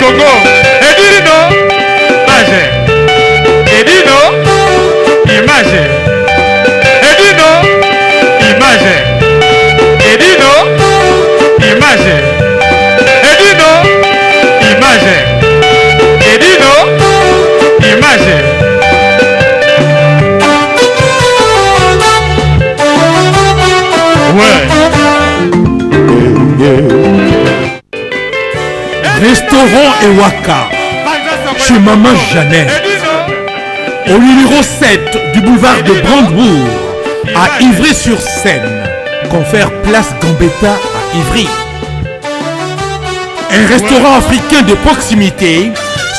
Congo. Edino, image. Edino, image. Edino, image. Edino, image. Edino, image. Edino, image. Ouais. Restaurant Ewaka, chez Maman Jeannette, au numéro 7 du boulevard de Brandebourg, à Ivry-sur-Seine, confère place Gambetta à Ivry. Un restaurant africain de proximité,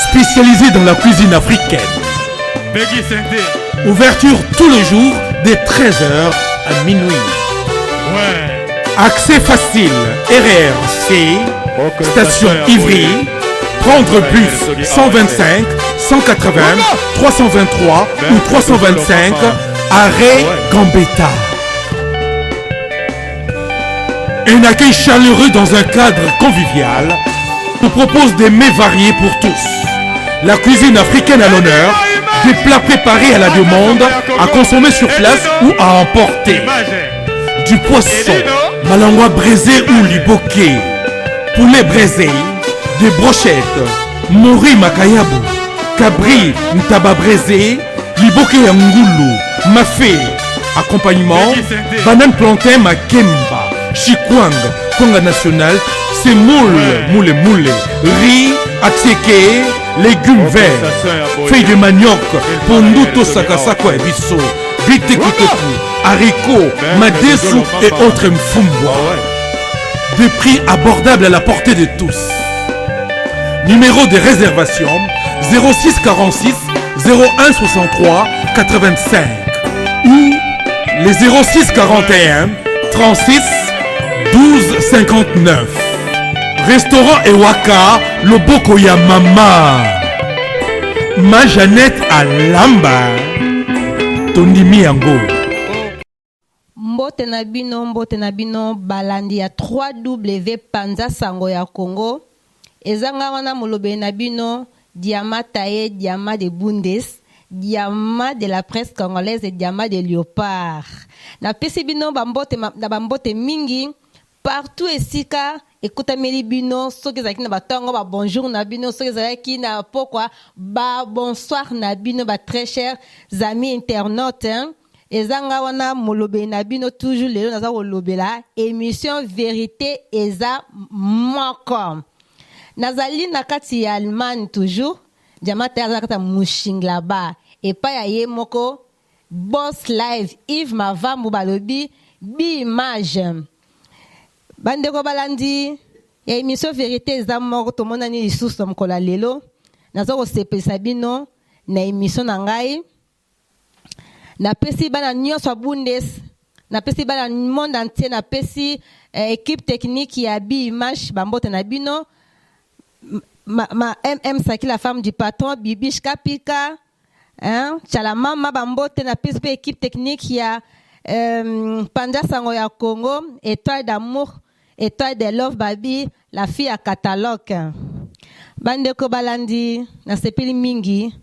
spécialisé dans la cuisine africaine. Ouverture tous les jours de 13h à minuit. Accès facile, RRC, station Ivry, prendre bus 125, 180, 323 ou 325, arrêt Gambetta. Un accueil chaleureux dans un cadre convivial nous propose des mets variés pour tous. La cuisine africaine à l'honneur, des plats préparés à la demande, à consommer sur place ou à emporter. Du poisson, malangwa braisé ou liboké, poulet braisé, des brochettes, mori makayabu, cabri ntaba braisé, liboké ngoulou, mafé, accompagnement, banane plantain makemba, chikwang, konga national, semoule, moule, riz, atseke, légumes verts, feuilles de manioc, ponduto sakasako et bisso, bitekuteku, haricots, madesu et autres mfumbwa. Des prix abordables à la portée de tous. Numéro de réservation 06 46 01 63 85 ou les 06 41 36 12 59. Restaurant Ewaka, Loboko ya Mama. Ma Jeannette à Lamba. Tondimi Yango. Mbote na bino balandi ya 3W Panza Sango ya Congo. Ezanga wana molobe na bino diamant taillé, diamant de Bundes, diamant de la presse congolaise et diamant de Léopard. Na pesi bino bambote mingi partout esika. Écoute Amélie Bino, ceux qui sont na tongo ba bonjour na bino, ceux qui na pourquoi ba bonsoir na bino ba très chers amis internautes. Ezanga wana molobe na bino toujours lelo naza kolobela émission vérité eza moko. Nazali na kati ya Allemagne toujours, jamata ya kata mushingla ba et pa ya ye moko boss live Yves Mavambu balobi bi image. Bandeko balandi ya émission vérité eza moko tomonani lisusu mkola lelo nazo kosepelisa bino na émission na ngai na pesi bana nyonso Bundes na pesi bana monde entier na pesi équipe technique ya Bi Image bambote na bino ma MM Saki la femme du patron Bibish Kapika chala mama bambote na pesi équipe technique ya Panza Sango ya Congo étoile d'amour étoile de love babi la fille à catalogue bandeko balandi na sepeli mingi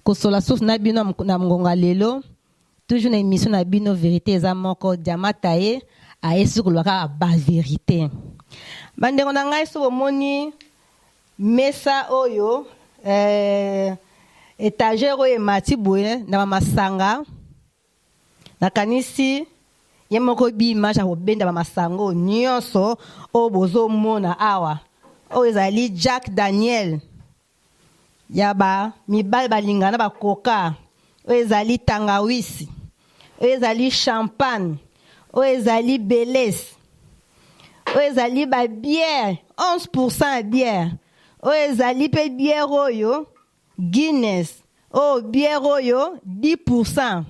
kosola souf na bino na ngonga lelo toujours na émission na bino vérité eza moko diamataye a esu kolwaka ba vérité bandeko na ngai so moni mesa oyo étagère oyo emati boye na masanga na kanisi ye moko Bi Image akobenda bamasango nyonso oyo bozomona awa oyo ezali Jack Daniel ya ba mibali balingana bakoka oyo ezali tangawisi oyo ezali champagne oyo ezali Bélès oyo ezali babière 11% ya bière oyo ezali mpe bière oyo Guinness oyo bière oyo 10%.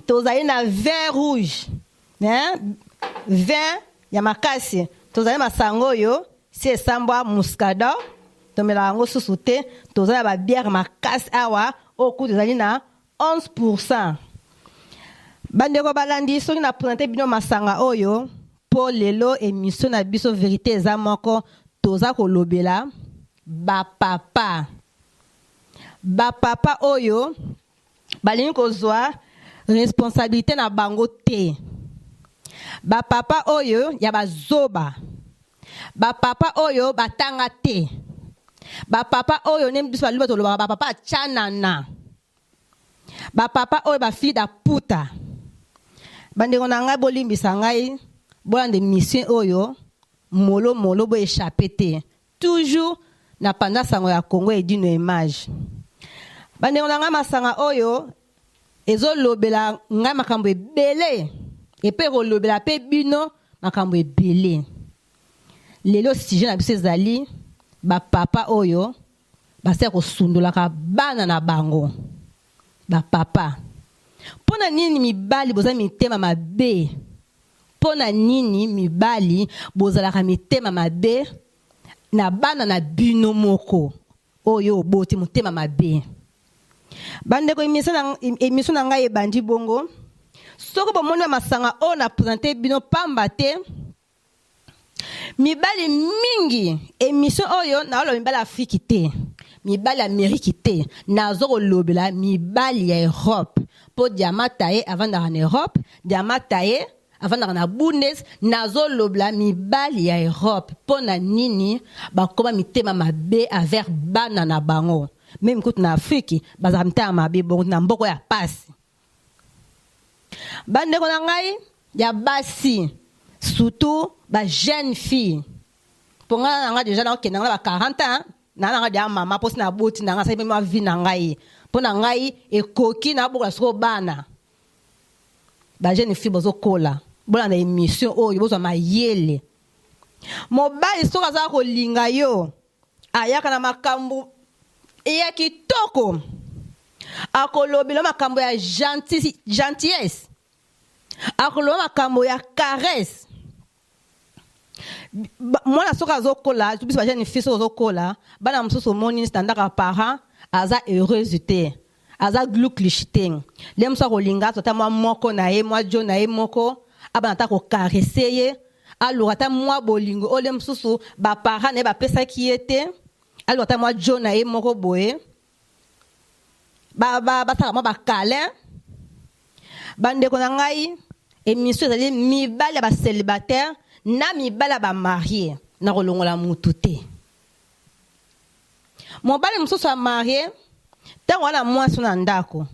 Tozali na vin rouge vin ya makasi tozali masango oyo si esambwa muscador tomela yango susu te tozali na babière makasi awa oku tozali na 11%. Bandeko balandi soki na présente bino masanga oyo po lelo émission na biso vérité eza moko toza kolobela bapapa. Bapapa oyo, balingi kozwa responsabilité na bango te. Bapapa oyo, ya bazoba. Bapapa oyo, batanga te. Bapapa oyo, nem biso baluba toloba, bapapa chanana. Bapapa oyo, bafili da puta. Bandeko na ngai bolimbisa ngai, bolande mission oyo, molo bo échappé te. Toujours na panda sango ya Congo et d'une image. Bandeko na ngai masanga oyo, ezo lobela ngai makambo ebele. Epe lobela pe bino makambo ebele. Lelo sujet na biso ezali, bapapa oyo, base kosundolaka bana na bango. Bapapa. Pona nini mibali boza mitema mabe? Pona nini mibali bozalaka mitema mabe na bana na bino moko oyo boti motema mabe? Bandeko émission na ngai ebandi bongo. Soko bomoni masanga o na présenter bino pamba te. Mibali mingi émission oyo na olo mibali Afrique te. Mibali Amérique te. Nazo kolobela mibali ya Europe. Po diamataye avant d'arriver en Europe, diamataye avant d'arriver na Bundes, nazo lobela mibali ya Europe. Po na nini bakoma mitema mabe avec bana na bango. Même quand na Afrique, bazaka mitema mabe bongo na mboko ya pasi. Bandeko na ngai ya basi, surtout ba jeune fille. Pour nga nga déjà na okenda nga ba 40 ans, na nga dia mama posi na boti na nga sa ma vie na ngai. Pour na ngai ekoki na boka soko bana. Ba jeune fille bozo kola. Bola na émission oyo bozo mayele. Mobali soka za ko linga yo. Ayaka na makambu eya kitoko. Akolobela makambo ya gentillesse. Akolobela makambo ya caresse. Mwana soka zokola, tu bis ba jeune fille soka zokola, bana msoso moni standard parent aza heureuse te. Aza gluclichité. Lem so kolinga tota moko na ye, mwa jo na ye moko, abana ta ko caresser ye, alurata mwa bolingo, o lem susu ba parent ne ba pesa ki ete, alurata mwa jo na ye moko boye. Ba ta ba câlin. Bandeko na ngai, émission ezali mibali ba célibataire na mibali ba marié na kolongola mutu te. Mobali mususu a marié, tango wana mwasi na ndako,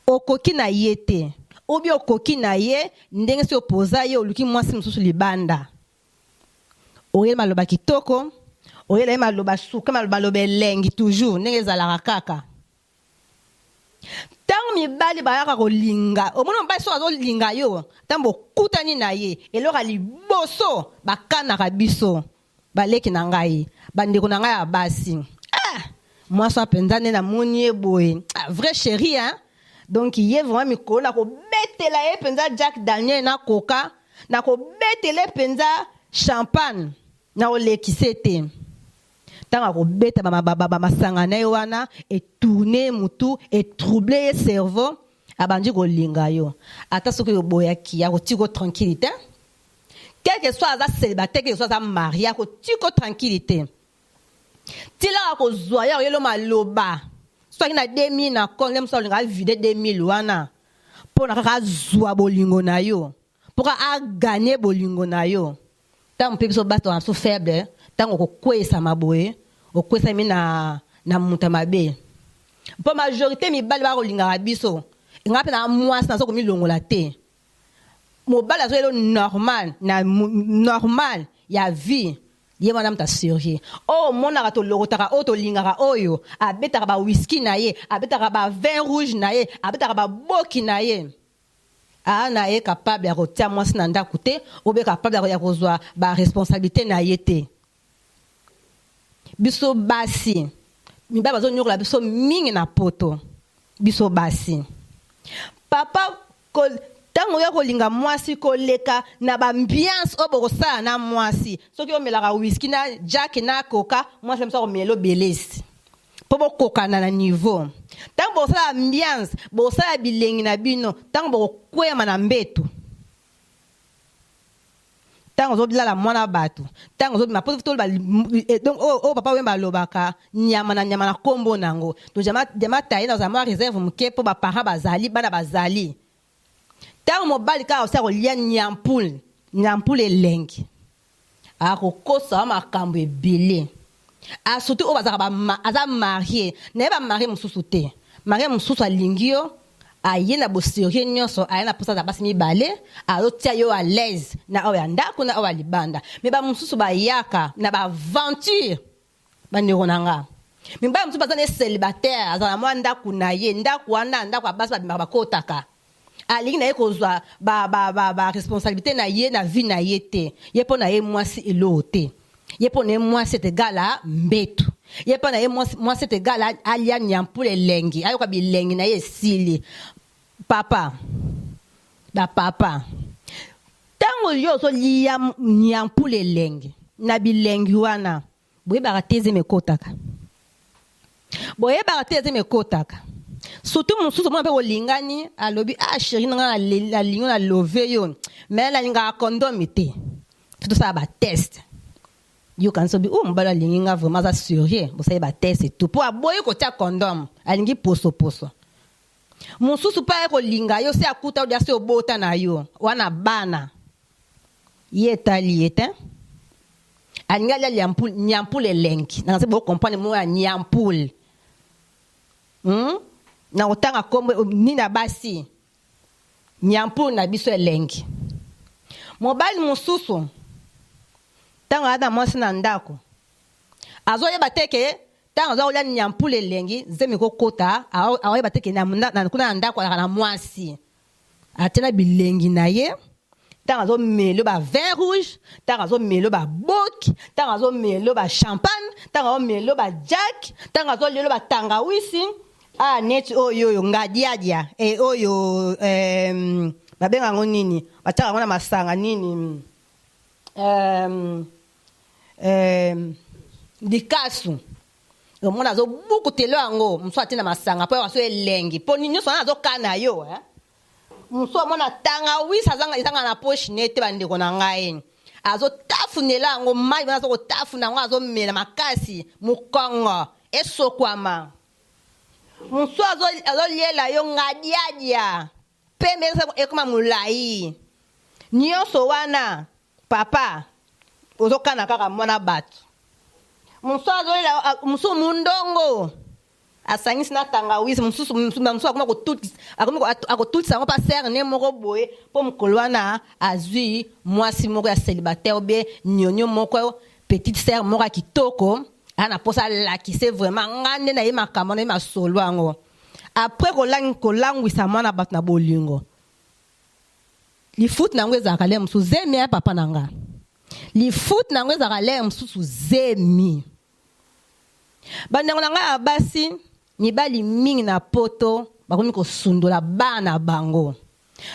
okoki na ye te. Obi okoki na ye, ndenge si opoza ye oluki mwasi mususu libanda. Oyele maloba kitoko, oyele maloba suka, maloba elengi toujours, ndenge ezalaka kaka. Tango mibali bayaka kolinga, omona mobali so azolinga yo, tango bokutani na ye, eloka liboso bakanaka biso, baleki na ngai, bandeko na ngai ya basi. Moi, je suis na moni boy. Vrai chéri, hein? Donc, il y a vraiment mikolo, na ko bete la ye penza Jack Daniel na coca, na ko bete le penza champagne, na ole kisete. Tanga ko bete ba masanga na wana et tourner mutu et troubler cerveau, abandi ko linga yo. Ata soko yo boya ki ya ko tiko tranquillité. Quel que soit za célibataire, quel que soit za marié, ko tiko tranquillité. Tila ko zoya yelo maloba so ina 2000 na kon lem so linga vide 2000 wana pona ka zwa bolingo na yo pour a gagner bolingo na yo tant pe so bato so faible tant ko kwesa maboye o kwesa mi na muta mabe po majorité mi bali ba ko linga biso ngape na mwasi na so ko mi longola te mo bala so yelo normal ya vie. Ye madame ta surgi. Oh mona ka to logotaka o to lingaka oyo abetaka ba whisky na ye, abetaka ba vin rouge na ye, abetaka ba boki na ye. Na ye capable ya kotia mwasi na ndako te, obe capable ya kozwa ba responsabilité na ye te. Biso basi. Miba bazo nyokola biso mingi na poto. Biso basi. Papa tango ya kolinga mwasi koleka na ba ambiance obokosala na mwasi soki omelaka whisky na Jack na coca mwasi mso komelo belesi po bokokana na niveau tango bokosala ambiance bokosala bilengi na bino tango bokokwema na mbeto tant ozobilala mwana bato tant ozobima po to donc o papa wemba lobaka nyama na kombo nango to jama taye na zama réserve muke po ba parents bazali bana bazali tant mobali ka osa ko lia nyampul elengi akokosa makambo ebele a surtout o bazaka aza marié na ba marié mususu te marié mususu alingi yo ayena bo sérieux nyonso ayena posa za basi mibale alotia yo à l'aise na oya ndako na oya libanda mais ba mususu ba yaka na ba aventure ba neronanga mais ba mususu bazane célibataire azana mwa ndako na ye ndako wana ndako abasi ba kotaka alingi na ye kozwa ba responsabilité na ye na vie na ye te ye po na ye mwasi elo te ye po na ye mwasi etegala mbetu ye pa na ye mwasi etegala alia nyampul elengi ayoka bilengi na ye esili papa ntango yo ozolia nyampul elengi na bilengi wana boyebaka te eze mekotaka surtout mosusu mwana mpe kolingani alobi sheri nanga nalingo na love yo me nalingaka kondome te tosala bateste yo kanso bi mobali alingi nga vraiment aza sérieux bosali bateste et tout po aboyi kotia condom alingi poso mosusu mpe aye kolinga yo se akuta odia se obota na yo wana bana ye etali ye te alingi alia nyampul elengi nanga se bocomprendre mo ya nyampul na kotanga kombo nina basi nyampul na biso elengi mobali mosusu ntango aza mwasi na ndako azoyeba te ke ntango azokolia nyampul elengi zemi kokota aoyeba te ke kuna na ndako alaka na mwasi atia bilengi na ye ntango azomelo ba vin rouge ntango azomelo ba boki ntango azomelo ba champagne ntango azomelo ba jack ntango azolelo ba tangawisi neti oyo ngadiadia oyo babenga ngo nini bataka ngo na masanga nini dikasu omona azobukutelo yango mosu atina masanga mpo aso elengi mpo nyonso wana azokana yo mosu omona tangawisi ezanga na poche nete bandeko na ngai azotafunela yango mai wana azokotafuna yango azomela makasi mokongo esokwama mosu azoliela yo ngadiadia pembe ekoma molai nyonso wana papa ozokana kaka mwana bato mosu azolela mosu mundongo asangisi na tangawisi mosu akotutisa yango mpa sere ne moko boye mpo mokolo wana azwi mwasi moko ya célibataire obe nyonyo moko petite sere moko ya kitoko ana posa alakise vraiment nga nde na ye makambo na ye masolo yango apres kolangwisa mwana bato na bolingo lifuti nango ezalaka le mosusu zemi ya papa na nga lifuti nango ezalaka le mosusu zemi bandeko na ngai ya basi mibali mingi na poto bakomi kosundola bana bango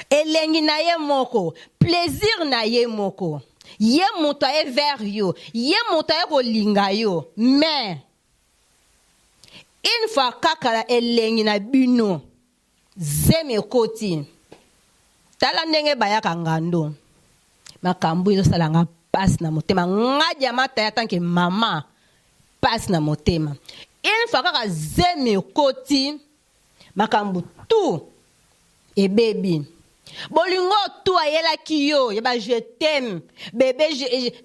elengi na ye moko plaisir na ye moko ye moto aye vers yo ye moto aye kolinga yo mais une fois kaka na elengi na bino zemi ekoti tala ndenge bayaka ngando makambo ezosalanga pasi na motema ngadi ya mata ya tanke mama pasi na motema une fois kaka zemi ekoti makambo tu ebebi bolingo tu ayelaki yo yeba je t'aime bébé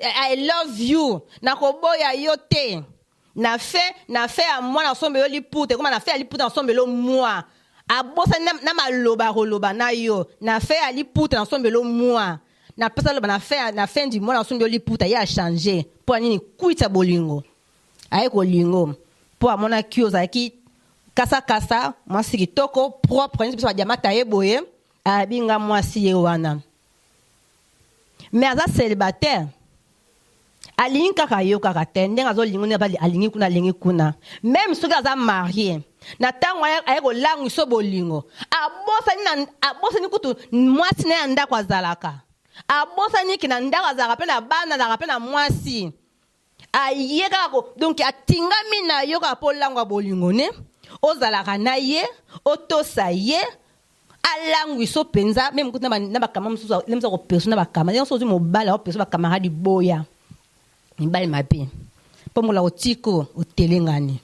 I love you nakoboya yo te na fait ya mwana osombe yo liputa koma na fait ya liputa osombelo mwa abosa na maloba koloba na yo na fait ya liputa na osombelo mwa na pesa loba na fin du mwana osombe yo liputa ye a changer po nini kuita bolingo aye kolingo po amona ki ozalaki kasa mwasi kitoko propre nisi biso badiamata ye boye abinga mwasi ye wana mais aza célibataire alingi kaka yo kaka te ndenge azolingi nde alingi kuna alingi kuna même soki aza marié na ntango aye kolangwisa bolingo abosani kutu mwasi na ya ndako azalaka abosani ki na ndako azalaka mpe na bana azalaka mpe na mwasi aye kaka donc atingami na yo kaka mpo olangwa bolingo ne ozalaka na ye otosa ye alangu iso penza même kuta na bakama mususu lemza ko persona bakama yo sozi mobala o persona bakama di boya mibali mabe pomola otiko otelengani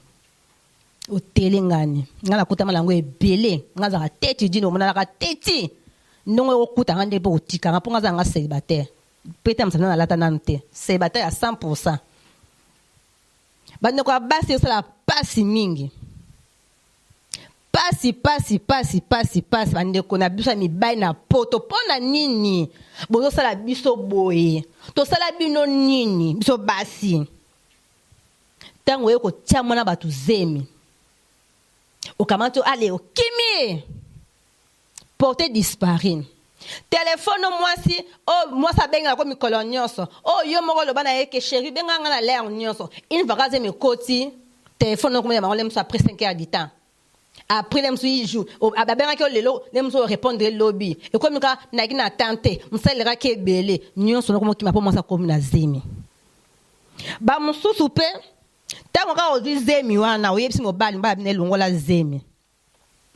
ngala kuta malango ebele ngaza ka teti dino mona ka teti ndongo okuta ngande po otika ngapo ngaza nga célibataire peta msana na lata nante célibataire à 100%. Bande ko basi sala pasi mingi pasi bande ko na biso mibali na poto pona nini bozo sala biso boye to sala bino nini biso basi tango yeko tiamona batu zemi okamato ale okimi porter disparu téléphone moi ça benga ko mikolo nyonso yo moko loba na yeke chéri benga nga na l'air nyonso une vakaze me koti téléphone ko ma lem so après 5 heures du temps après lem so jour abenga ko lelo lem so répondre lobby et comme ka na kina tante msalera ke bele nyonso no ko kima po moi ça comme na zemi ba mususu pe tango ka ozi zemi wana oyebisi mobali mba bine longola zemi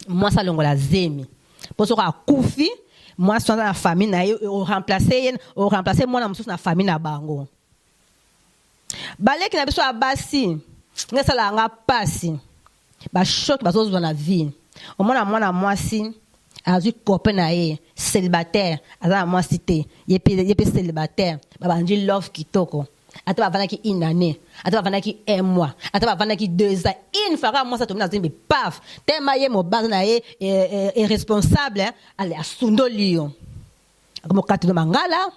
moi ça longola zemi poso ka kufi moi so na famille na o remplacer moi na mususu na famille na bango baleki na biso abasi ngesala nga pasi ba choc bazozwa na vie omona mwana mwasi azui copain na ye célibataire azana mwasi te yepe célibataire babandi love kitoko ata bavanaki une année ata bavanaki un mois ata bavanaki 2 ans une fois moi ça tombe dans une paf tellement ye mo base na ye est responsable ale asundo lion comme kati de mangala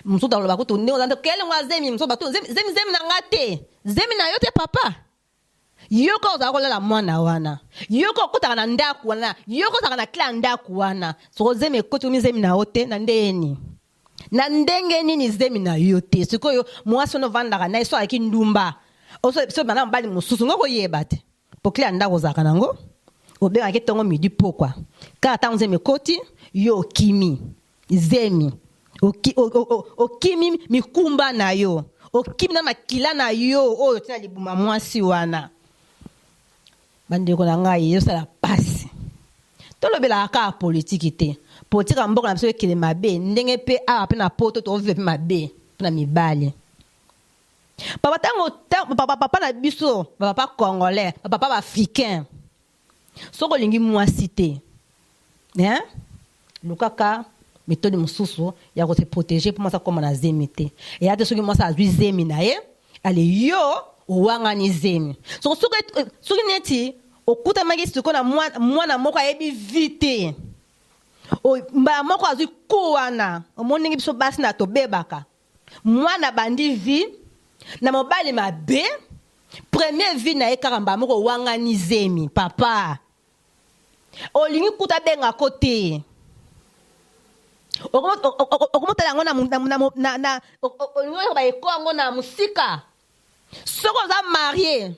muso dans le bako to ne ozando kele ngazemi muso bato zemi na ngate zemi na yote papa yoko za kola la mwana wana yoko kutaka na ndaku wana yoko saka na kila ndaku wana so zemi koto mi zemi na hote na ndeni na ndenge nini zemi na yote sikoyo mwasi no vandaka na iso aki ndumba oso so bana mbali mususu ngoko yebate pokila ndako zaka nango obenga ke tongo midi pokwa ka ta zemi koti yo kimi zemi okimi mikumba na yo okimi na makila na yo oyo tina libuma mwasi wana bandeko na ngai yo sala pasi tolobela ka politique te politique mboka na biso ekele mabe ndenge pe a pe na poto to vive mabe na mibali papa na biso papa congolais papa africain soko lingi mwasi te hein lukaka méthode mususu ya ko se protéger pour moi ça comme na zemi te et ate soki moi ça azui zemi na ye ale yo wanga ni zemi soki neti okuta magi siko na mwana moko ayebi vite o mba moko azui kuwana omoni biso basi na to bebaka mwana bandi vi na mobali mabe premier vie na ekaramba moko wanga ni zemi papa olingi kuta benga kote okomotala ngo na olingo ba ekongo na musika soko za marié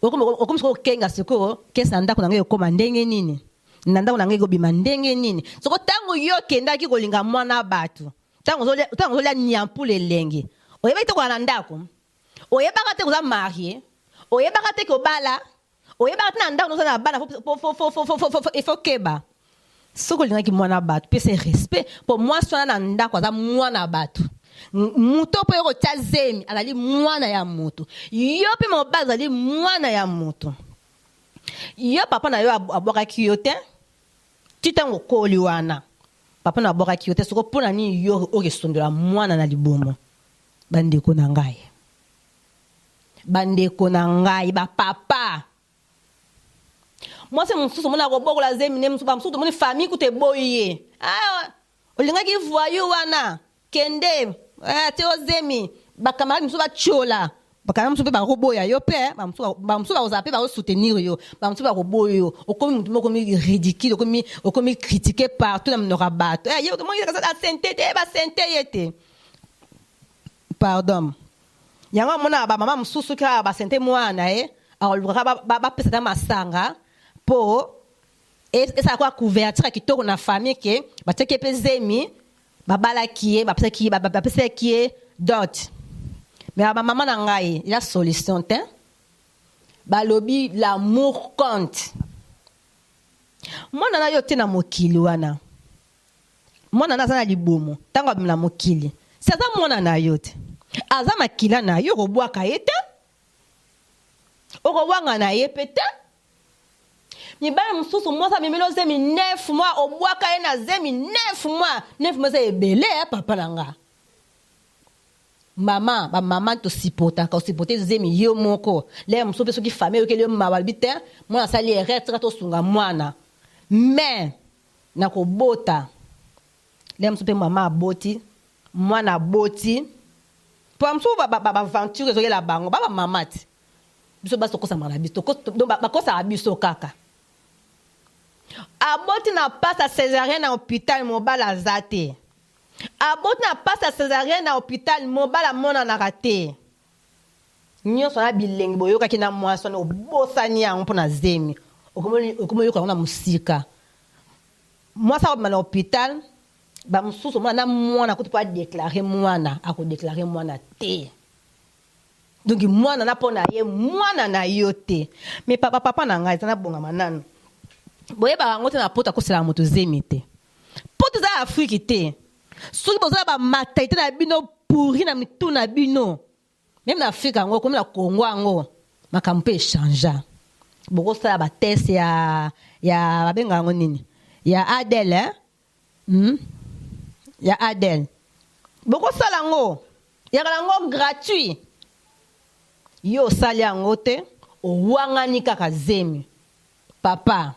okomisko kenga siko kesa ndako na ngai ekoma ndenge nini na ndako na ngai ekobima ndenge nini soko tango yo kendaki kolinga mwana bato tango zolia nyampu lelenge oyebaki te kola na ndako oyebaka te koza marié oyebaka te kobala oyebaka te na ndako noza na bana ifo keba soko olingaki mwana bato pe c'est respect pour moi sona na ndako aza mwana bato muto po yoko tia zemi azali mwana ya mutu yo pe mobali azali mwana ya mutu yo papa na yo abwakaki yo te titango koli wana papa na abwakaki yo te soko mpona nini yo okesondola mwana na libumu bandeko na ngai bapapa moi c'est mon sous mona roboko la zemi ne musu ba musu moni famille ku te boye olingaki voyou wana kende te ozemi bakamara musu ba chola bakamara musu pe ba roboya yo pe ba musu ba ozape ba soutenir yo ba musu ba roboyo okomi mutu moko mi ridicule okomi critiquer partout na mnora bato yo mo yaka sa sente te ba sente yete pardon yango mona ba mama mususu ka ba sente mwana alukaka ba pesa ta masanga po esa kwa couverture kitoko na famille ke bateke pe zemi babala kie bapesa kie dot mais ba maman na ngai il y a solution te balobi l'amour compte mwana na yo te na mokili wana mwana na aza na libumu ntango abimi na mokili si aza mwana na yo te aza makila na yo okobwaka ye te okobwanga na ye pe te mibali mosusu mwasi amemi lo zemi 9 mois obwaka ye na zemi 9 mois 9 mois eza ebele ya papa na nga mama bamama tosipotaka osipote zemi yo moko le mosusu mpe soki famille oyokeli yo mawa lobi te mwana asali erreur tika tosunga mwana mais nakobota le mosusu mpe mama aboti mwana aboti po mosusu baventure ezokela bango bamama te biso basi tokosamaka na biso bakosaka biso kaka aboti na passe à césarienne na hôpital mobile aza te aboti na passe à césarienne na hôpital mobile amonanaka te nyonso na bilengi boyokaki na mwasi wana obosani yango mpo na zemi okomoyoka yango na mosika mwasi akobima na hôpital bamosusu omona na mwana kuti mpo adeklare mwana akodeklare mwana te donc mwana na mpo na ye mwana na yo te mais papa na ngai eza na bongama nano boyebaka yango te na poto akosala moto zemi te poto eza ya afriki te soki bozala bamatalité na bino pourri na mitu na bino meme na afrika yango komi na kongo yango makambo mpe echangea bokosala bateste ya babenga yango nini ya adele ya adele bokosala yango yakala yango gratuit yo osali yango te owangani kaka zemi papa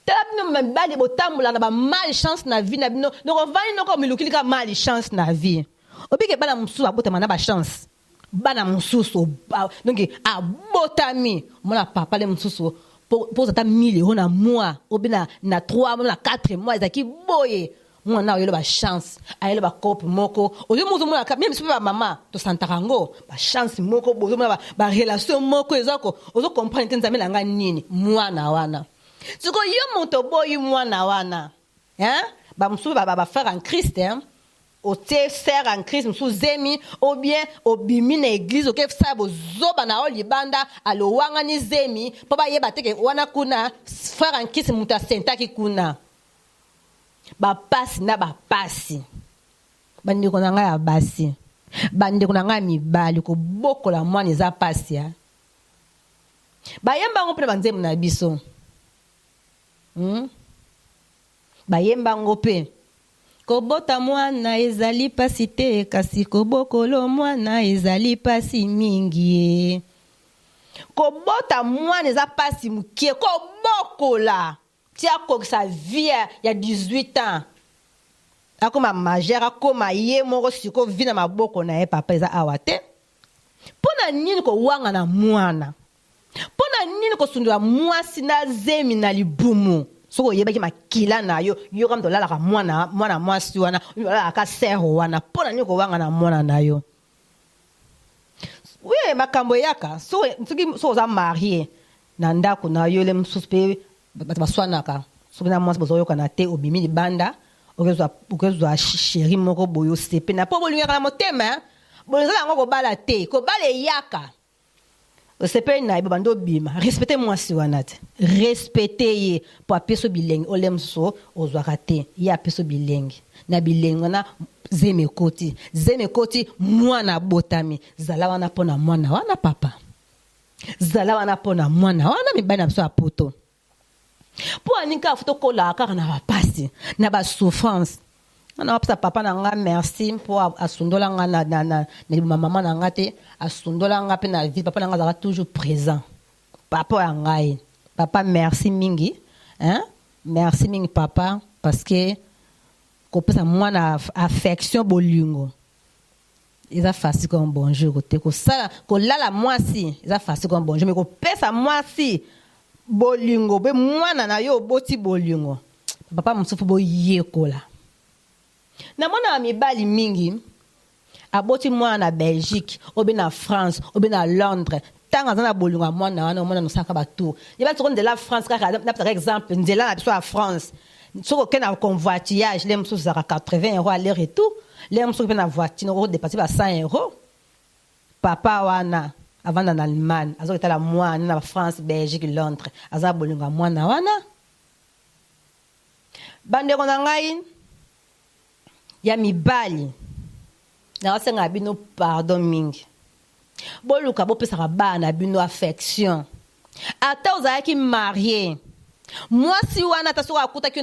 tala bino mibali botambola na malchance na vie na bino donc ovandi noko milukili ka malchance na vie obike bana mosusu abotama na bachance bana mosusu donc abotami mona papa le mosusu po ata 1000 euros na mois obi na 3 mois na 4 mois ezaki boye mwana oyelo bachance ayelo bakope moko oyo mozo mona même si ba mama to santaka ngo bachance moko bozo mona ba relation moko ezako ozo comprendre te nzambe langa nini mwana wana siko yo moto boyi mwana wana ba musu ba frère en Christ o te sœur en Christ musu zemi ou bien obimi na église oke sa bozoba na o libanda alo wanga ni zemi po ba yeba teke wana kuna frère en Christ muta sentaki kuna bapasi na bapasi bandeko na ngai ya basi bandeko na ngai mibali kobokola mwana eza pasi ya bayemba ngo mpe banzemu na biso bayemba ngo mpe kobota mwana ezali pasi te kasi kobokolo mwana ezali pasi mingi kobota mwana eza pasi mokie kobokola tia kokisa vie ya 18 ans akoma majeur akoma ye moko siko vi na maboko na ye papa eza awa te mpona nini kowanga na mwana mpona nini kosundula mwasi na zemi na libumu soko oyebaki makila na yo yo kama tolalaka mwana mwasi wana olalaka sero wana mpona nini kowanga na mwana na yo we makambo yaka soki oza marie na ndako na yo le mosusu mpe bato baswanaka soki na mwasi bozoyokana te obimi libanda okezwa sheri moko boye osepe na mpo bolingaka na motema bolingaka yango kobala te kobala eyaka osepeli na ye bobanda obima respecte mwasi wana te respecte ye mpo apeso bilengi ole mosusu ozwaka te ye apeso bilengi na bilengi wana zemi ekoti mwana abotami zala wana mpo na mwana wana papa zala wana mpo na mwana wana mibali na biso ya poto mpo aninga afuta okolaka kaka na bapasi na basouffrance ana wapesa papa na nga merci mpo asundola nga na mama na nga te asundola nga mpe na vie papa na nga azalaka toujours présent papa ya ngai papa merci mingi merci mingi papa parce que kopesa mwana affection bolingo eza facile comme bonjour te kolala mwasi eza facile comme bonjour mais kopesa mwasi bolingo be mwana na yo boti bolingo papa mosusu boyekola na mwana mibali mingi aboti mwana na Belgique obe na France obe na Londres tanga zana bolingo mwana wana mwana nosaka batu yeba tsoko ndela France kaka na par exemple ndela na biso à France soko ke na convoitillage les mosusu zaka 80 € aller et tout les mosusu pe na voiture no dépasser ba 100 € papa wana avant en Allemagne azoketala mwana na France Belgique Londres aza bolingo mwana wana bandeko na ngai ya mibali nakosenga bino pardon mingi boluka bopesaka bana bino affection ata ozalaki marie mwasi wana ata soki akutaki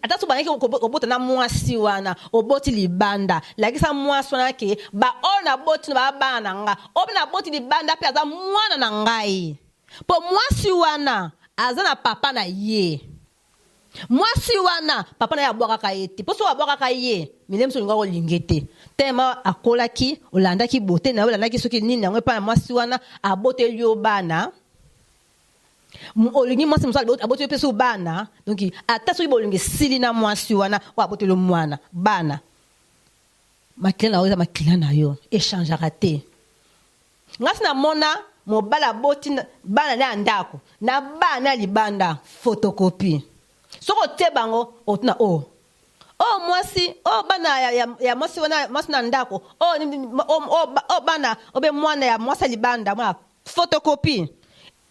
ata soki bandaki kobota na mwasi wana oboti libanda lakisa mwasi wana ke baoyo naboti na bana na nga oyo naboti libanda mpe aza mwana na ngai mpo mwasi wana aza na papa na ye mwasi wana papa na ye abwakaka ye te mpo soki abwakaka ye milemi so olinga kolinge te tema akolaki olandaki bote na ye olandaki soki nini yango epai na mwasi wana aboteli yo bana olingi mwasi mosusu aboteli mpe so bana donc ata soki bolingi esili na mwasi wana oyo aboteli yo mwana bana makila na yo eza makila na yo echangeaka te ngasi namona mobala aboti bana na ya ndako na bana ya libanda photocopie soki otie bango otuna mwasi bana ya mwasi wana mwasi na ndako bana obe mwana ya mwasi ya libanda mwana photocopie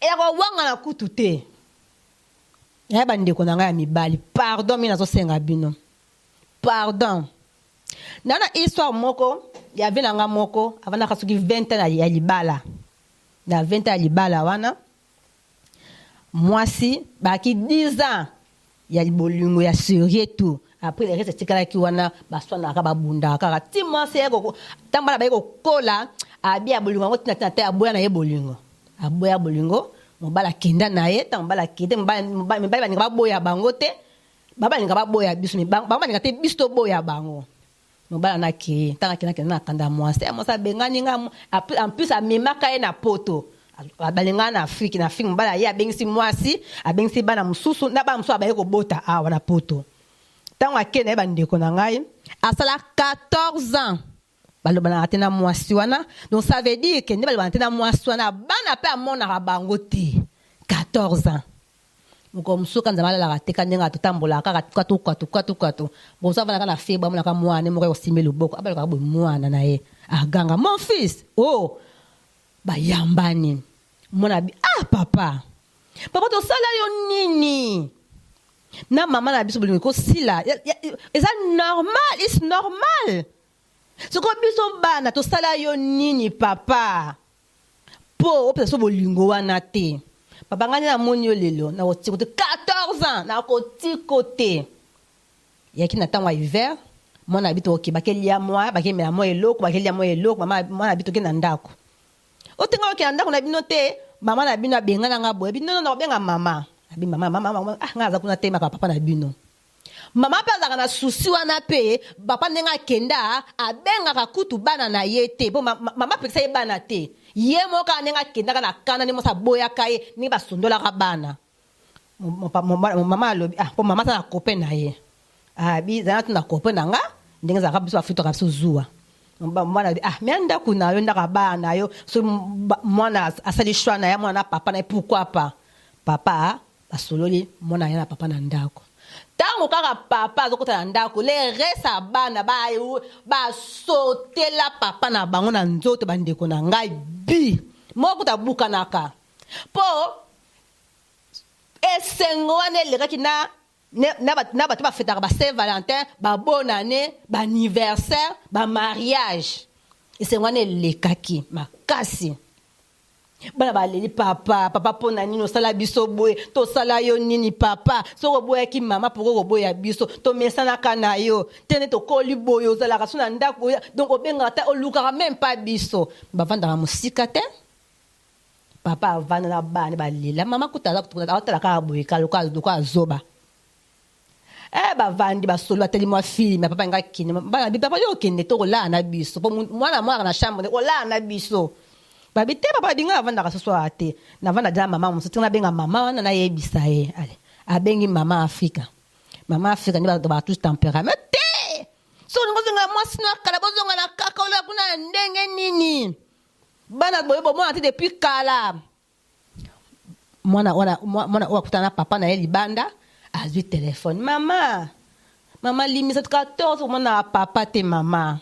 eyakowanga na kutu te ya bandeko na ngai ya mibali pardon mi nazosenga bino pardon nana histoire moko ya vie na ngai moko avandaka soki 20 ans ya libala na 20 ans ya libala wana mwasi baki 10 ans ya bolingo ya serie tout après les restes etikalaki wana baswanaka babundaka kaka ti mwasi ntango bana baye kokola abi ya bolingo yango tina te aboya na ye bolingo aboya bolingo mobala akenda na ye ntango mobala akende mibali baninga baboya bango te babaninga baboya biso bango baninga te biso toboya bango mobala nakeye ntango akendakenda na kanda mwasi abengani nga en plus amemaka ye na poto balingana na Afrique mobala ye abengisi mwasi abengisi bana mosusu na bana mosusu abaye kobota awa na poto ntango akende ye bandeko na ngai asala 14 ans balobana te na mwasi wana donc ça veut dire que nde balobana te na mwasi wana bana mpe amonaka bango te 14 ans moko mosusu ka nzambe alalaka te ka ndenge atotambolaka kaka tukatu boso avanaka na fie bamonaka mwana moko yosimbe loboko abalokaka boye mwana na ye aganga mon fils bayambani mwana bi papa tosala yo nini na mama na biso bolingo kosila eza normal is normal soko biso bana tosala yo nini papa po opesa so bolingo wana te papa ngani na moni yo lelo na kotiko te 14 ans na kotiko te yaki na ntango ya hiver mwana bito bakeli mwa bakemela mwa eloko bakeli mwa eloko mwana bito ke na ndako otenga oke na ndako na bino te mama na bino abengana nga boye bino na obenga mama abi mama nga aza kuna te maka papa na bino mama mpe azalaka na susi wana mpe papa ndenge akenda abengaka kutu bana na ye te mpo mama apekisa ye bana te ye moko ndenge akendaka na kana nde mosi aboyaka ye ndenge basondolaka bana mama alobi mpo mama aza na kope na ye abi zala tu na kope na nga ndenge ezalaka biso bafutaka biso zuwa mwana abi mea ndako na yo ndaka bana yo so mwana asali shwa na ye mwana na papa na ye pourquoi pas papa basololi mwana ye na papa na ndako ntango kaka papa azokota na ndako le resa bana basotela papa na bango na nzoto bandeko na ngai bi moko tabukanaka mpo esengo wana elekaki na bato bafetaka ba Saint Valentin ba bonne année ba anniversaire ba mariage esengo wana elekaki makasi bana baleli papa mpona nini osala biso boye tosala yo nini papa soki oboyaki mama poko koboya biso tomesanaka na yo tene tokoli boye ozalaka so na ndako donc obengaka te olukaka meme pa biso bavandaka mosika te papa avanda na bana balela mama kutaaotala kaka boye kaloko azoba bavandi basolo bateli mwa filme papa nga kende bana papa yo okende tokolala na biso po mwana mwaka na chambre kolala na biso babi te papa dinga avandaka so ate navanda dala mama mosusu tina benga mama wana nayebisa ye ale abengi mama Afrika ndi bato batusi temperament te so ningozenga mwasi na kala bozonga na kaka ola kuna ndenge nini bana boyebo mwana te depuis kala mwana oyo akutana na papa na ye libanda azwi telefone mama limisa 14 mwana papa te mama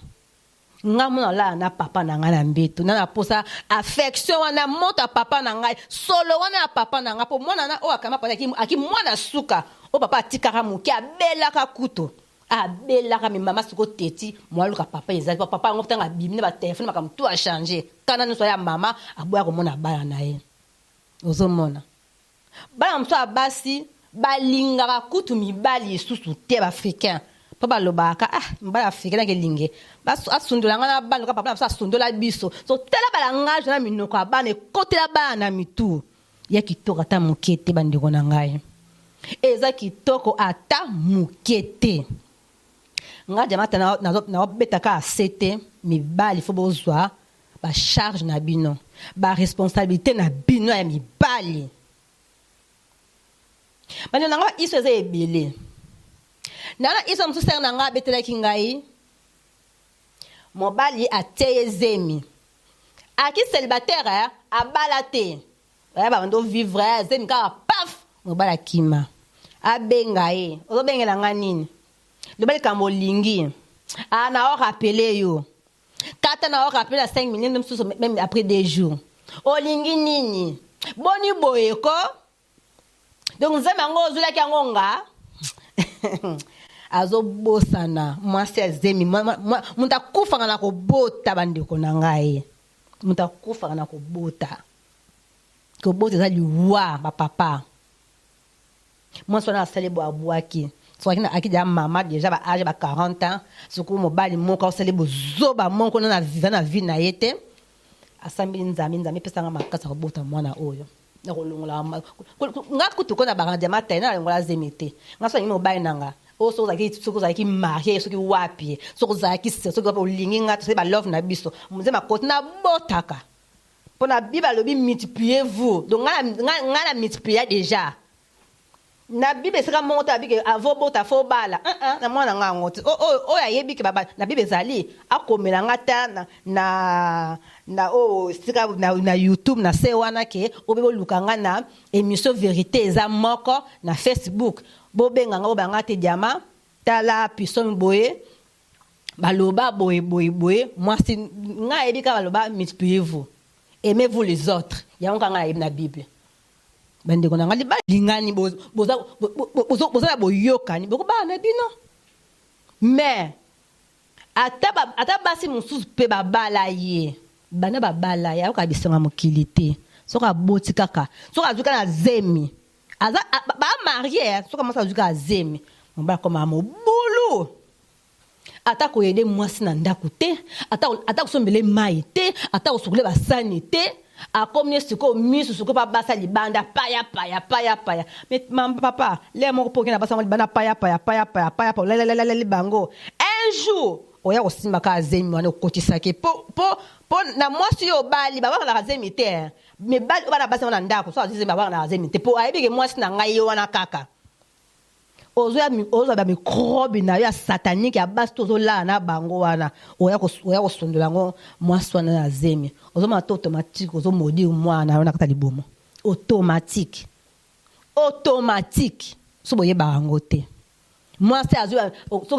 nga mona la na papa na nga na mbeto na posa affection wana moto papa na nga solo wana ya papa na nga po mwana na o akama pa aki mwana suka o papa atikaka moke abelaka kutu abelaka mi mama siko teti mwaluka papa ezali papa yango tanga bimine ba téléphone makambo tout a changé kana nyonso ya mama aboya komona bana na ye ozomona bana mosusu abasi balingaka kutu mibali lisusu te baafricain mpo balobaka mibali africain nakelinge asundolanga na bana loka papa na biso asundola biso so tala balangage na minoko ya bana ekotela bana na mitu ya kitoko ata moke te bandeko na ngai eza kitoko ata moke te nga jamata naobetaka ase te mibali fo bozwa bacharge na bino baresponsabilité na bino ya mibali bano na nga iso eza ebele nana iso mosusu sere na nga abetelaki ngai mobali atie ye zemi aki célibataire abala te baya babando vivre zemi kaka paf mobali akima abenga ye ozobengela nga nini loba likambo olingi na orapele yo kata na orapele ya 5 minutes mosusu même après 2 jours olingi nini boni boyeko donc nzambe yango ozwilaki yango nga azobosana mwasi ya zemi mutu akufaka na kobota bandeko na ngai mutu akufaka na kobota eza liwa bapapa mwasi wana asali bo abwaki soki akija mama déjà ba âge ba 40 ans soki mobali moko asali bozoba moko na vie na ye te asambeli nzambe pesanga makasi kobota mwana oyo na kolongola nga kutu kona barandi mata na longola zemete nga so yimo bai nanga o so zaki marié soki wapi soki zaki soki olingi nga to ba love na biso muzema koti na botaka pona biba lobi multipliez vous donc nga na multiplier déjà na bibe sika monta bike avobota fo bala na mwana nga ngoti o ya yebi ke baba na bibe zali akomela ngata na sika na YouTube na se wana ke obebo lukanga na émission vérité eza moko na Facebook bobenga nga obanga te diama tala pison boye baloba boye moi si nga yebi ka baloba multipliez-vous aimez-vous les autres ya nga yebi na Bible bandeko na ngali balingani boza boyokani boko bana bino mais ata basi mususu pe babala ye bana babala ya ka bisanga mokili te soka boti kaka soka zuka na zemi aza ba marié soka mosa zuka zemi mbala koma mobulu ata koyede mwasi na ndako te ata kosombele mai te ata kosukule basani te akomne siko misu siko pa basa libanda paya mais mam papa le moko poke na basa libanda paya le bango un jour oya kosimba ka zemi wana okotisa ke po na mwasi yo bali baba na zemi te me bali bana basa wana ndako so azime baba na zemi te po ayebi ke mwasi na ngai yo wana kaka ozo ba microbe na ya satanique ya basto zola na bango wana oya kosondola ngo mwasi wana na zemi ozo ma automatique ozo modi mwana wana kata libomo automatique so boye bango te mwasi azo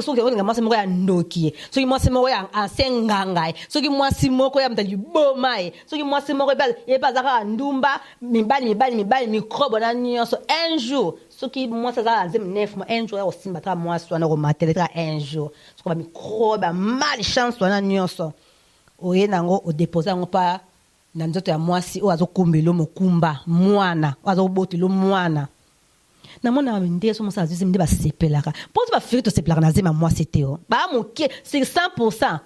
soki nga mwasi moko ya ndoki soki mwasi moko ya asenganga soki mwasi moko ya mtali boma soki mwasi moko ebazaka ndumba mibali microbe na nyonso un jour soki mwasi za zemi 9 mois un jour ya osimba tra mwasi wana ko matele tra un jour soki ba microbe malchance wana nyonso oye nango o déposer ngo pa na nzoto ya mwasi o azokumbelo mokumba mwana o azobotelo mwana na mona ndé so mosa azizim ndé ba sepelaka pour ba firi to sepelaka na zema mwasi teo ba moke sur 100%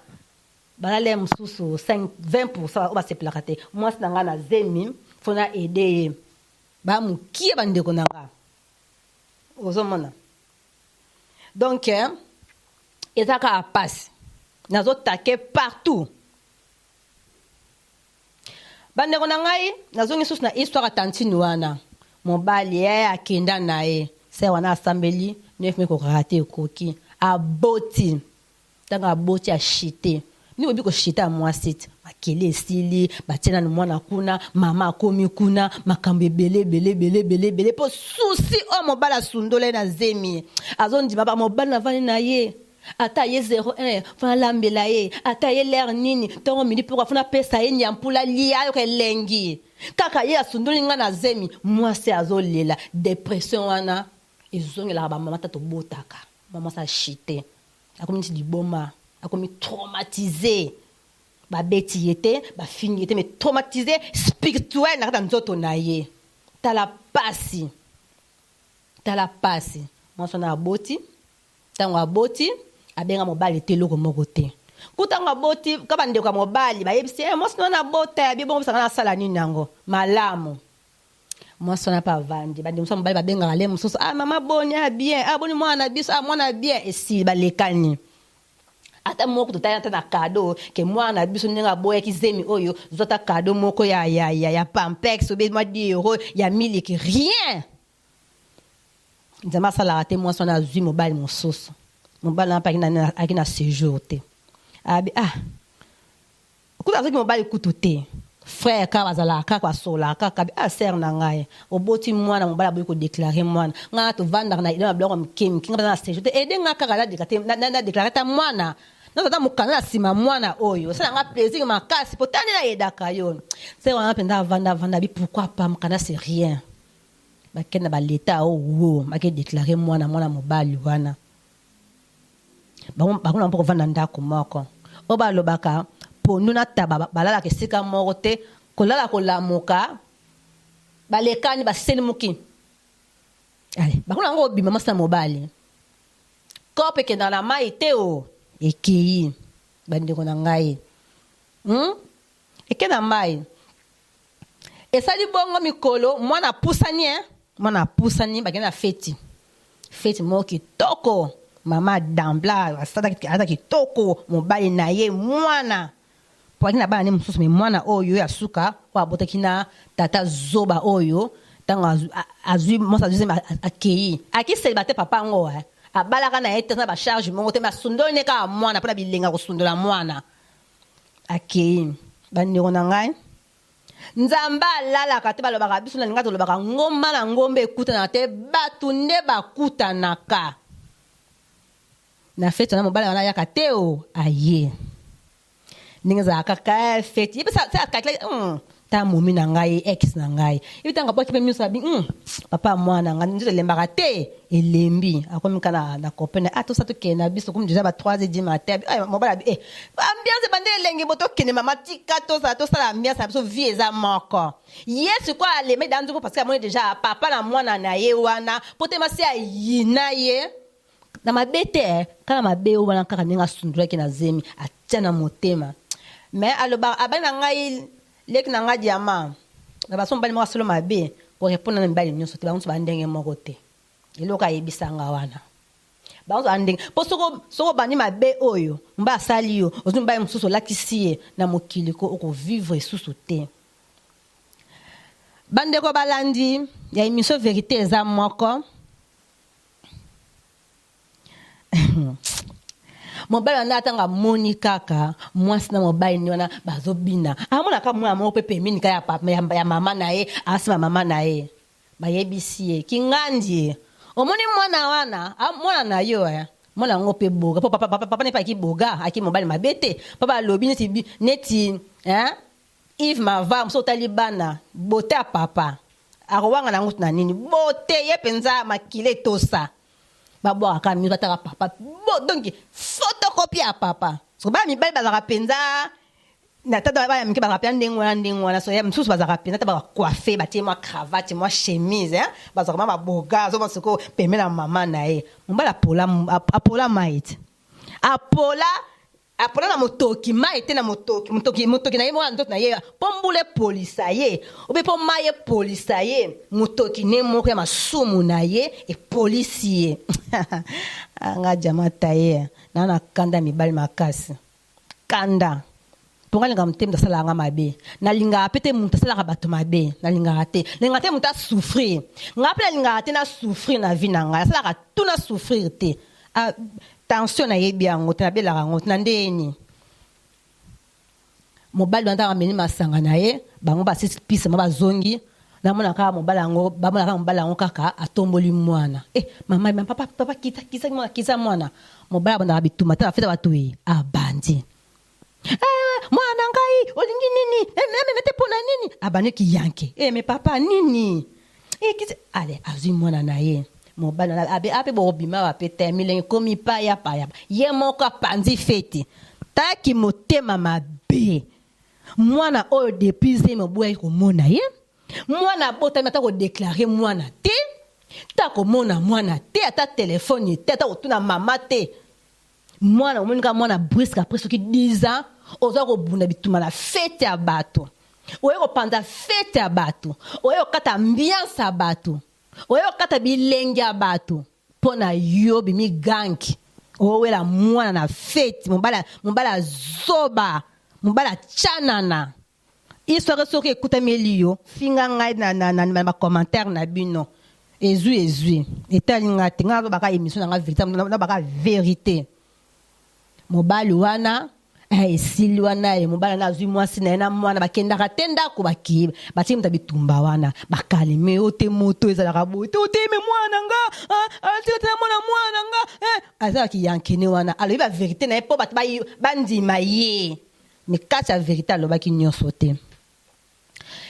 ba la msusu 20% o ba sepelaka te mwasi nanga na zemi fona aider ba moke ba ndeko nanga ozomona donc ezaka a passe nazo take partout bandeko na ngai nazongi susu na histoire atantini wana mobali akenda na ye se wana asambeli 9 meko rate ekoki aboti tanga aboti ashite ni obi ko shita mwasi makele esili batiena no mwana kuna mama akomi kuna makambo ebele po susi o mobala sundole na zemi azondima ba mobala na vani na ye ata ye 01 fana lambela ye ata ye l'air nini tongo midi pourquoi fana pesa ye nyampula lia yo kelengi kaka ye asundoli nga na zemi mwasi azolela depression wana ezongelaka bamama ta tobotaka mama sa chite akomi nti liboma akomi traumatisé babeti ye te bafini ye te mais traumatisé spirituel na kati ya nzoto na ye tala pasi mwasi wana aboti ntango aboti abenga mobali te eloko moko te kutango aboti ka bandeko ya mobali bayebisi mwasi wana abota ya bie bongo bisanga na asala nini yango malamu mwasi wana mpe avandi bandeko mosusu mobali babengaka le mosusu mama boni bien boni mwana biso mwana bien esili balekani ata moko totali ata na kado ke mwana biso ndenge aboyaki zemi oyo zota kado moko ya pampex obe mwa 10 euros ya miliki rien nzambe asalaka te mwasi wana azwi mobali mosusu mobali wana mpe aki na séjour te abi kuta azoki mobali kutu te frère kaka bazalaka kaka basolaka kaka abi ser na ngai oboti mwana mobali aboyi kodeklare mwana ngai tovandaka na idona biloko mikemiki ngai baza na séjour te ede ngai kaka nadeklare ta mwana nazata mokanda na nsima mwana oyo osala nga plaisir makasi po tani nayedaka yo se wana mpenza avanda bi pourquoi pas mokanda c'est rien bakende baleta owo bake deklare mwana mobali wana bango na mpo kovanda ndako moko oyo balobaka pondu na taba balalaka esika moko te kolala kolamuka balekani baselimuki ale bango nango obima mwasi na mobali kope ekendaka na mai te o ekei bandeko na ngai eke na mai esali bongo mikolo mwana apusani bakende na feti moko kitoko mama dambla asata kitoko mobali na ye mwana po akina bana ne mosusu me mwana oyo ya suka oyo abotaki na tata zoba oyo ntango azwi mwasi azwi akei akiseliba te papa ngo abalaka na ye te na bacharge moko te basundoli ne kaka mwana mpona bilenga kosundola mwana akei bandeko na ngai nzambe alalaka te balobaka biso na linga tolobaka ngomba na ngomba ekutanaka te bato nde bakutanaka na feti wana mobali wana ayaka te o aye ndenge ezalaka kaka feti yebi sakakila ta momi na ngai ex na ngai yebi tanga boki mpe miso abi papa mwana ngai nzoto elembaka te elembi akomi kana na kopene tosa tokende na biso komi deja ba 3h du matin mobali abi ambiance bande elengi bo tokende mama tika tosala ambiance na biso vie eza moko ye sikoyo alemi da nzoko parce que amoni deja papa na mwana na ye wana po te masi ayina ye na mabe te kaka mabe oyo wana kaka ndenge asundulaki na zemi atia na motema mais aloba abali na ngai leki na ngai diama na baso mobali moko asolo mabe korepondre na mibali nyonso te bango nyonso bandenge moko te eloko ayebisanga wana bango nyonso bandenge mpo soko bandi mabe oyo mba asali yo ozwi mobali mosusu olakisi ye na mokili ko okovivre esusu te bandeko balandi ya émission vérité eza moko mobali wana atanga moni kaka mwasi na mobali ni wana bazobina amonaka mwana moko mpe pembeni ka ya mama na ye asima mama na ye bayebisi ye kingandi omoni mwana wana mwana na yo mwana yango mpe boga po papa ne pa ki boga aki mobali mabe te papa alobi neti Yves Mava mso otali bana bote ya papa akowanga nango na nini bote ye mpenza makile tosa babwaka mimi bataka papa donc photocopie ya papa so ba mibali bazaka penza na tata ba miki bazaka penza ndenge wana so ya msusu bazaka penza taba coiffer batie moi cravate moi chemise bazaka mama boga so basiko pemela mama na ye mbala apola maite apola na motoki maite na motoki na ye mwana ndoto na ye pombule polisa ye obe po maye polisa ye motoki ne moko ya masumu na ye e polisi ye anga jamata ye na kanda mibali makasi kanda ponga linga mtem da sala nga mabe na linga apete muta sala bato mabe na linga te muta souffrir nga pela linga te na souffrir na vie na nga sala tout na souffrir te tension na yebi yango te na belaka yango na ndeni mobali wanda ameni masanga na ye bango basisi pisa bazongi namona kaka mobali yango bamona kaka mobali yango kaka atomboli mwana mama papa kisa mwana mobali abandaka bituma te bafeta bato ye abandi mwana ngai olingi nini mete mpona nini abandi kiyanke me papa nini ale azwi mwana na ye mobali ape bobima bape te milenge komi paya ye moko apanzi feti taki motema mabe mwana oyo depuis ze moboya komona ye mwana botami ata kodeklare mwana te ta komona mwana te ata telefone te ata kotuna mama te mwana omonika mwana briske après soki 10 ans oza kobunda bituma na fete ya bato oyo kopanza fete ya bato oyo kata ambiance ya bato oyo kata bilenge ya bato mpona yo bimi gangi owela mwana na fete mobala zoba mobala chanana histoire soki ekutami eliyo finga ngai na bacommentaire na bino ezwi etali nga te nga azobaka émission na nga vérité nabaka vérité mobali wana esili wana ye mobali na azwi mwasi na ye na mwana bakendaka te ndako bakiba batie muta bitumba wana bakaleme ote moto ezalaka boye te oteme mwana nga atikatela mwana nga azalaki yankene wana alobi bavérité na ye mpo bato bandima ye me kati ya vérité alobaki nyonso te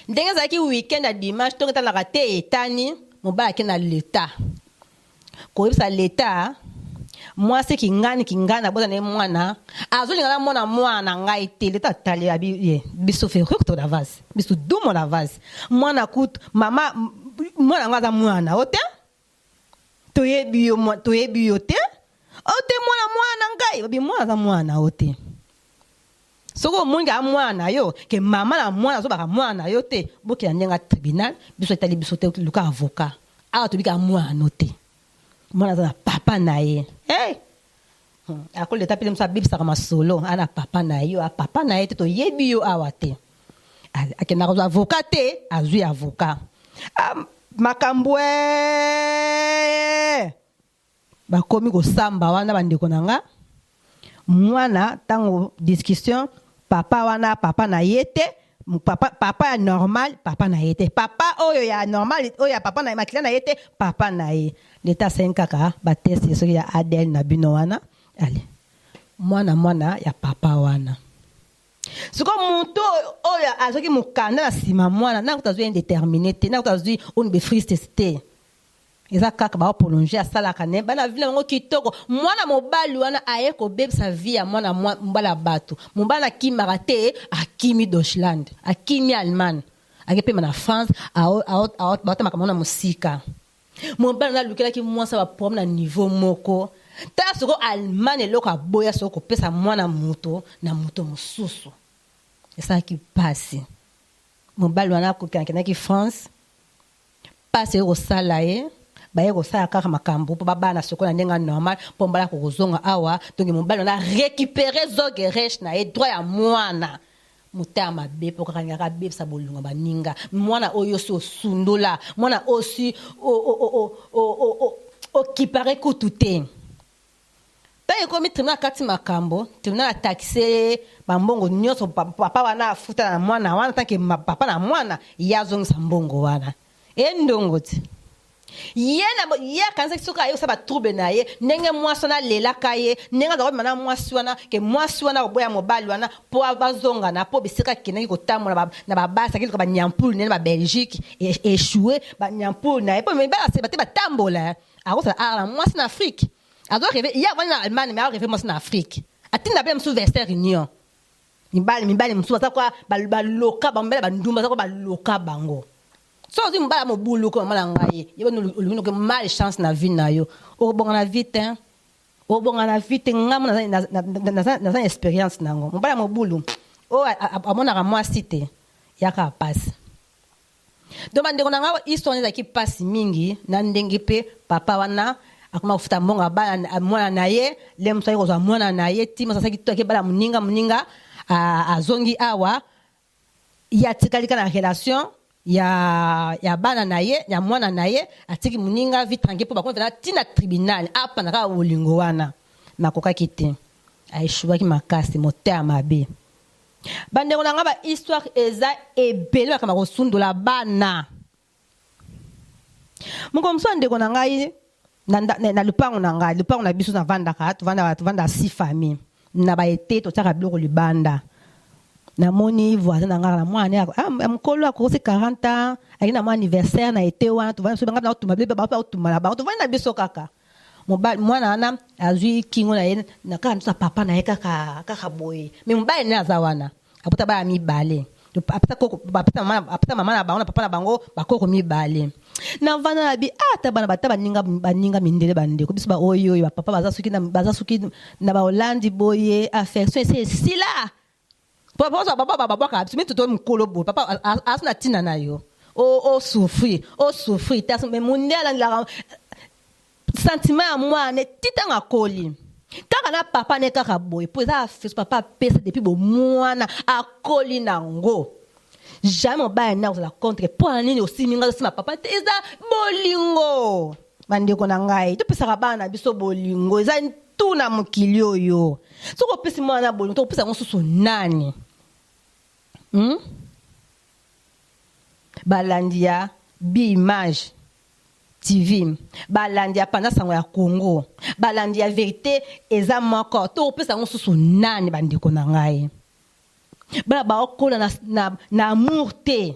ndenge ezalaki weekend ya dimanche ntongo etalaka te etani mobali ake na leta koyebisa leta mwasi kingana na bota na mwana azolingana mwana ngai te leta tali abi biso fe rukto la vase biso dumo la vase mwana kut mama mwana ngaza mwana ote toyebi yo te ote mwana ngai bi mwana za mwana ote soko munga mwana yo ke mama na mwana zo baka mwana yo te boki na ndenga tribunal biso etali biso te luka avocat awa tobika mwana te mwana za papa na ye akole leta pele musa bibisaka masolo ana papa na ye papa na ye te toyebi yo awa te akendaka kozwa avocat te azwi avocat makambo bakomi kosamba wana bandeko na nga mwana ntango discussion papa na ye te papa ya normal papa na ye te papa oyo ya normal oyo ya papa na makila na ye te papa na ye leta sen kaka bateste soki ya ADN na bino wana ale mwana ya papa wana siko mutu oyo azoki mukanda na nsima mwana nakuta azwi indéterminé te nakuta azwi oni befriste te eza kaka baopolonge asalaka ne bana vile yango kitoko mwana mobali wana aye kobebisa vie ya mwana mobali ya bato mobali akimaka te akimi Deutschland akimi Allemagne akepema na France baotamaka mwana mosika mobali wana alukelaki mwasi baproblème na niveau moko tala soko Allemagne eloko aboya soko kopesa mwana moto na moto mosusu esalaki pasi mobali wana akokendaki France pasi ekosala ye baye kosala kaka makambo mpo babana soko na ndenge normal mpo mbala kokozonga awa donc mobali wana récupérer zogereche na ye droit ya mwana motema mabe mpo kaka ngaka bebisa bolunga baninga mwana oyo si osundola mwana osi okipare kutu te mpe ekomi tribunal kati makambo tribunal ataxe bambongo nyonso papa wana afuta na mwana wana tanke papa na mwana ye azongisa mbongo wana endongo ti ye akanisa soki aye kosala batrouble na ye ndenge mwasi wana alelaka ye ndenge aza kobima na mwasi wana ke mwasi wana koboya mobali wana mpo bazongana mpo bisika akendaki kotambola na babasi akiluka banyampulu nene babelgique échoué banyampulu na ye mpo mibali bate batambola akosala ara na mwasi na afrique azoreve ye avandi na allemagne me aoreve mwasi na afrique atinda mpe mosusu verser union mibali mosusu baza kwa baloka bamibali bandumba baza kwa baloka bango so ozwi mobala mobulu ko mama na ngai ye bano olinginoke mal chance na vie na yo okobongana vite ngamu naza expérience nango mobala mobulu oyo amonaka mwasi te yaka pasi donc bandeko na ngai histoire ezalaki pasi mingi na ndenge mpe papa wana akoma kofuta mbongo mwana na ye le mosu ayi kozwa mwana na ye ti mosu asaki to akebala moninga azongi awa ye atikalika na relation ya bana na ye ya mwana na ye atiki moninga vi tranquille mpo bakonzi na ntina tribunal apana kaka bolingo wana nakokaki te aeshuwaki makasi motema mabe bandeko na nga bahistoire eza ebele bakama kosundola bana moko mosu ndeko na ngai na lupango na ngai lupango na biso tovanda 6 famille na baete totiaka biloko libanda na moni voisin na ngala mwana mkolo akosi 40 ans aina mon anniversaire na été wana tu vana so banga na tumabele baba tumala ba tu vana biso kaka mwana ana azui kingo na ye na kaka nsa papa na ye kaka boye mais mobali na zawana apota ba mibale apota koko apota mama na bango na papa na bango bakoko mibale na vana bi ata bana bata baninga mindele bande ko biso ba oyo ba papa baza suki na ba Hollande boye affection c'est si là papa ka tu mets tout mon colobo papa asna tina na yo o souffrir tas mais mondial la sentiment à moi ne titanga koli kaka na papa ne kaka boy pour ça fait papa pesa depuis bo mwana akoli nango jamais ba na la contre pour nini aussi minga si ma papa eza bolingo bande ko na ngai to pesa bana biso bolingo eza tout na mokili oyo soko pesa mwana bolingo to pesa ngosusu nani balandia Bi-Image TV balandia pendant sango ya Congo balandia vérité eza moko to pesa ngosusu nani bandiko na ngai bana ba okola na amour te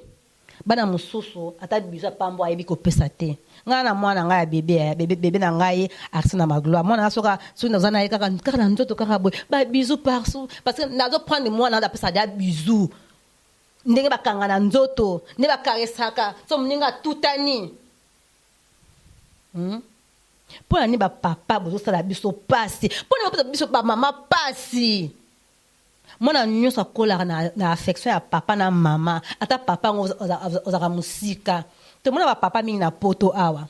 bana mususu ata biza pambo ayebi ko pesa te ngana mwana ngai bébé na ngai arsena magloire mwana soka suna zana kaka na nzoto kaka boy ba bisous partout parce que nazo prendre mwana da pesa da bisous ndenge bakanga na nzoto ne bakaresaka so mninga tutani pona ni ba papa bozo sala biso pasi pona ba biso ba mama pasi mona nyonso kola na affection ya papa na mama ata papa ozaka musika to mona ba papa mingi na poto awa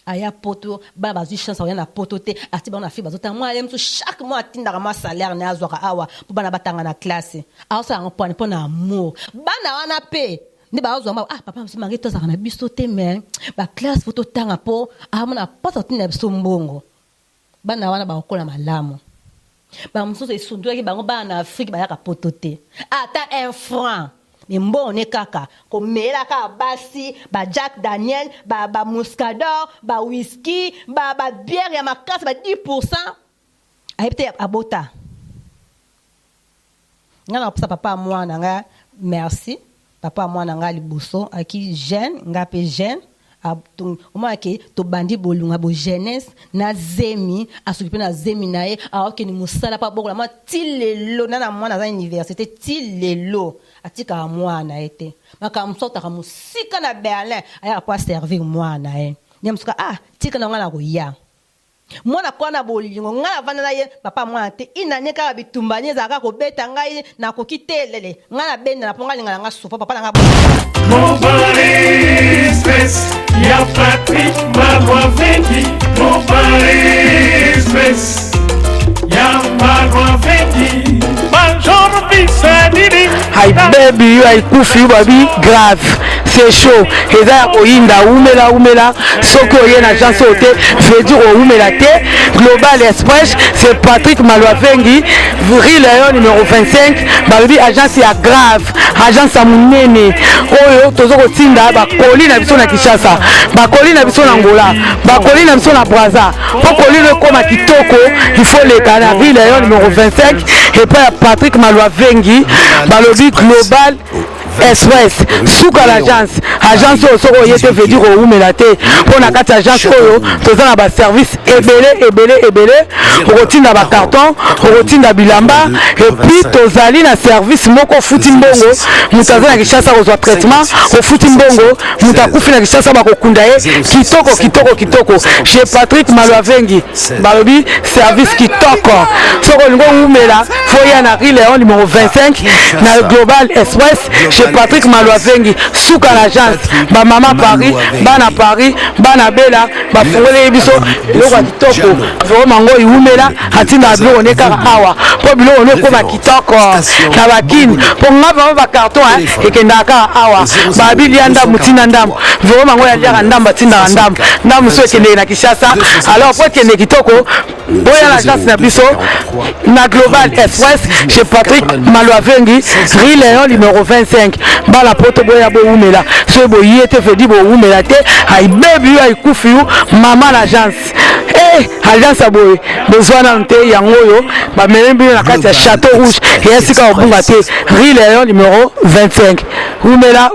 aya poto ba bazu chance ya na poto te ati ba na fi bazota moi aime chaque mois atinda ma salaire na azwaka awa po bana batanga na classe aosa ngopone pona amour bana wana pe ne ba ozwa papa msi mangi tozaka na biso te mais ba classe photo tanga po mona pota tina biso mbongo bana wana ba okola malamu ba msusu esundwaki bango bana na Afrique ba yaka poto te ata 1 franc mbone kaka komela ka basi ba Jack Daniel ba Muscador ba whisky ba bière ya makasi ba 10% ayepte abota ngana papa mwana nga merci papa mwana nga liboso aki jeune nga pe jeune Oma ke to bandi bolunga bo jeunesse na zemi asukipe na zemi nae aoke ni musala pa bokola ma tilelo na mwana za université tilelo atika mwana ete maka msota ka musika na Berlin aya kwa servir mwana nyamsuka tika na ngana ko ya mwana kwana bolingo ngana vana na ye papa mwana te inane ka bitumbanye za ka ko beta ngai na ko kitelele ngana benda na ponga linga nga sufa papa nga mon mari stress ya Patrick Malwa Vengi mon mari stress ya Malwa Vengi bonjour bisadini hi baby you are kufi baby grave c'est chaud eza ya koyinda umela soki oye na chance ote veut dire umela te Global Express c'est Patrick Malwa Vengi Rue Lion numéro 25 baby agence ya grave agence ya munene oyo tozo kotinda bakoli na biso na Kinshasa bakoli na biso na Angola bakoli na biso na Brazza bakoli le koma kitoko il faut les canards Rue Lion numéro 25 et pas Patrick Malwa Vengi balobi Global Express suka l'agence soko yete veut dire umela te pona kati agence oyo tozana ba service ebele okotinda ba carton okotinda bilamba et puis tozali na service moko futi mbongo mutaza na Kinshasa kozwa traitement au futi mbongo mutakufi na Kinshasa bakokunda ye kitoko chez Patrick Malwa Vengi balobi service kitoko soko lingo umela foya na Rue Lion numéro 25 na Global Express Patrick Malwa Vengi suka l'agence ba mama Paris bana Paris bana Bela ba fongole biso loko kitoko vraiment ngo iumela atinda bilo ne kaka awa po bilo ne ko ba kitoko na bakini po ngaba ba carton ekenda kaka awa ba bilianda mutina ndam vraiment ngo ya ndamba tinda ndam so ekende na Kinshasa alors po ekende kitoko boya l'agence na biso na Global Express chez Patrick Malwa Vengi Rue Lion numéro 25 bala poto boya bo umela so bo yete fedi bo umela te ay baby ay kufiu mama l'agence alliance aboye besoin na nte yango yo ba melen bino na kati ya Château Rouge et esika obunga te Rue Léon numéro 25 umela